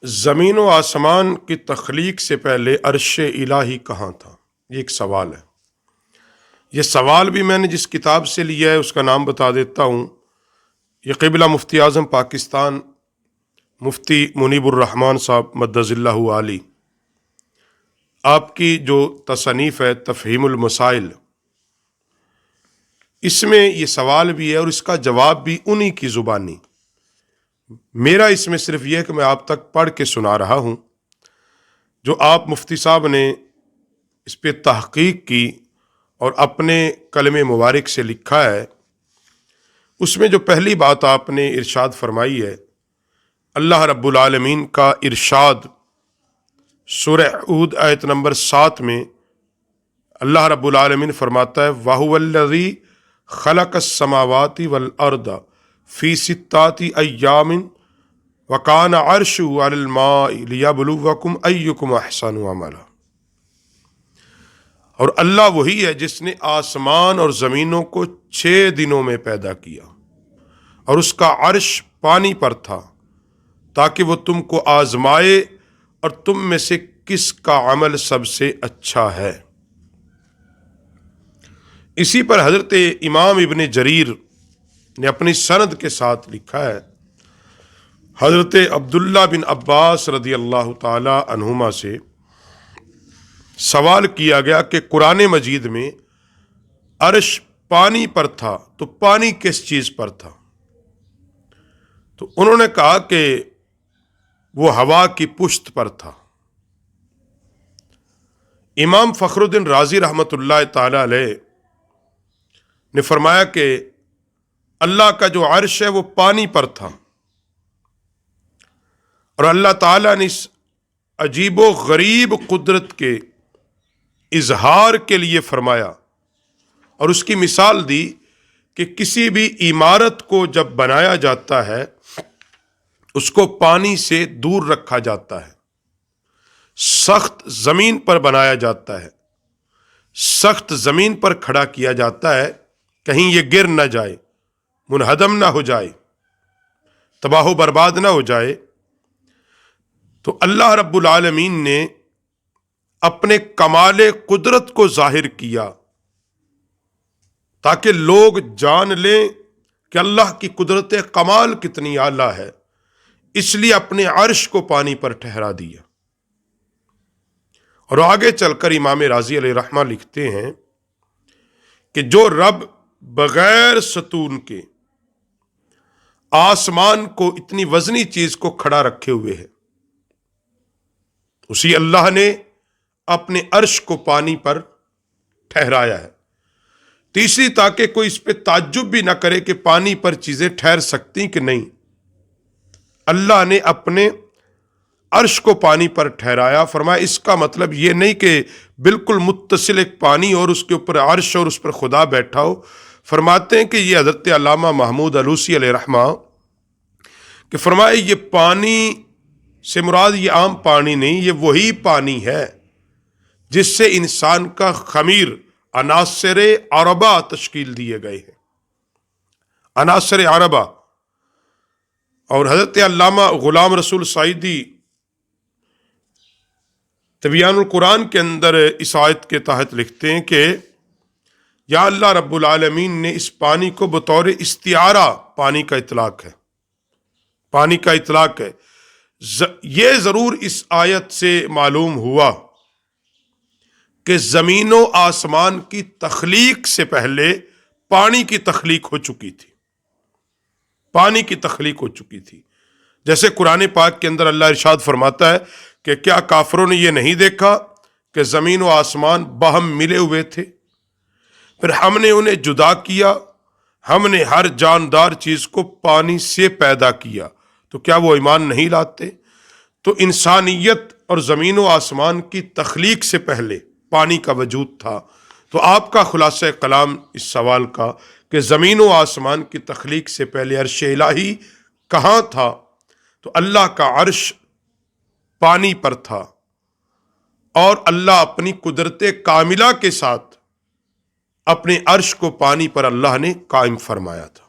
زمین و آسمان کی تخلیق سے پہلے عرش الہی کہاں تھا؟ یہ ایک سوال ہے۔ یہ سوال بھی میں نے جس کتاب سے لیا ہے اس کا نام بتا دیتا ہوں۔ یہ قبلہ مفتی اعظم پاکستان مفتی منیب الرحمن صاحب مدظ اللہ علی، آپ کی جو تصنیف ہے تفہیم المسائل، اس میں یہ سوال بھی ہے اور اس کا جواب بھی انہی کی زبانی۔ میرا اس میں صرف یہ ہے کہ میں آپ تک پڑھ کے سنا رہا ہوں۔ جو آپ مفتی صاحب نے اس پہ تحقیق کی اور اپنے کلم مبارک سے لکھا ہے، اس میں جو پہلی بات آپ نے ارشاد فرمائی ہے، اللہ رب العالمین کا ارشاد سورہ ہود آیت نمبر 7 میں اللہ رب العالمین فرماتا ہے وَهُوَ الَّذِي خَلَقَ السَّمَاوَاتِ وَالْأَرْضَ فِي سِتَّةِ أَيَّامٍ وَكَانَ عَرْشُهُ عَلَى الْمَاءِ لِيَبْلُوَكُمْ أَيُّكُمْ أَحْسَنُ عَمَلًا۔ اور اللہ وہی ہے جس نے آسمان اور زمینوں کو 6 دنوں میں پیدا کیا اور اس کا عرش پانی پر تھا تاکہ وہ تم کو آزمائے اور تم میں سے کس کا عمل سب سے اچھا ہے۔ اسی پر حضرت امام ابن جریر نے اپنی سند کے ساتھ لکھا ہے، حضرت عبداللہ بن عباس رضی اللہ تعالی عنہما سے سوال کیا گیا کہ قرآن مجید میں عرش پانی پر تھا تو پانی کس چیز پر تھا؟ تو انہوں نے کہا کہ وہ ہوا کی پشت پر تھا۔ امام فخر الدین رازی رحمۃ اللہ تعالی علیہ نے فرمایا کہ اللہ کا جو عرش ہے وہ پانی پر تھا اور اللہ تعالیٰ نے اس عجیب و غریب قدرت کے اظہار کے لیے فرمایا اور اس کی مثال دی کہ کسی بھی عمارت کو جب بنایا جاتا ہے اس کو پانی سے دور رکھا جاتا ہے، سخت زمین پر بنایا جاتا ہے، سخت زمین پر کھڑا کیا جاتا ہے، کہیں یہ گر نہ جائے، منہدم نہ ہو جائے، تباہ و برباد نہ ہو جائے۔ تو اللہ رب العالمین نے اپنے کمال قدرت کو ظاہر کیا تاکہ لوگ جان لیں کہ اللہ کی قدرت کمال کتنی اعلیٰ ہے، اس لیے اپنے عرش کو پانی پر ٹھہرا دیا۔ اور آگے چل کر امام رازی علیہ رحمہ لکھتے ہیں کہ جو رب بغیر ستون کے آسمان کو اتنی وزنی چیز کو کھڑا رکھے ہوئے ہے، اسی اللہ نے اپنے عرش کو پانی پر ٹھہرایا ہے۔ تیسری، تاکہ کوئی اس پہ تعجب بھی نہ کرے کہ پانی پر چیزیں ٹھہر سکتی کہ نہیں، اللہ نے اپنے عرش کو پانی پر ٹھہرایا۔ فرمایا اس کا مطلب یہ نہیں کہ بالکل متصل ایک پانی اور اس کے اوپر عرش اور اس پر خدا بیٹھا ہو۔ فرماتے ہیں کہ یہ حضرت علامہ محمود علوسی علیہ رحمہ کہ فرمائے یہ پانی سے مراد یہ عام پانی نہیں، یہ وہی پانی ہے جس سے انسان کا خمیر عناصر اربع تشکیل دیے گئے ہیں، عناصر اربع۔ اور حضرت علامہ غلام رسول سعیدی تبیان القرآن کے اندر اس آیت کے تحت لکھتے ہیں کہ یا اللہ رب العالمین نے اس پانی کو بطور استعارہ، پانی کا اطلاق ہے، پانی کا اطلاق ہے۔ یہ ضرور اس آیت سے معلوم ہوا کہ زمین و آسمان کی تخلیق سے پہلے پانی کی تخلیق ہو چکی تھی، پانی کی تخلیق ہو چکی تھی۔ جیسے قرآن پاک کے اندر اللہ ارشاد فرماتا ہے کہ کیا کافروں نے یہ نہیں دیکھا کہ زمین و آسمان باہم ملے ہوئے تھے، پھر ہم نے انہیں جدا کیا، ہم نے ہر جاندار چیز کو پانی سے پیدا کیا، تو کیا وہ ایمان نہیں لاتے؟ تو انسانیت اور زمین و آسمان کی تخلیق سے پہلے پانی کا وجود تھا۔ تو آپ کا خلاصہ کلام اس سوال کا کہ زمین و آسمان کی تخلیق سے پہلے عرش الہی کہاں تھا؟ تو اللہ کا عرش پانی پر تھا اور اللہ اپنی قدرت کاملہ کے ساتھ اپنے عرش کو پانی پر اللہ نے قائم فرمایا تھا۔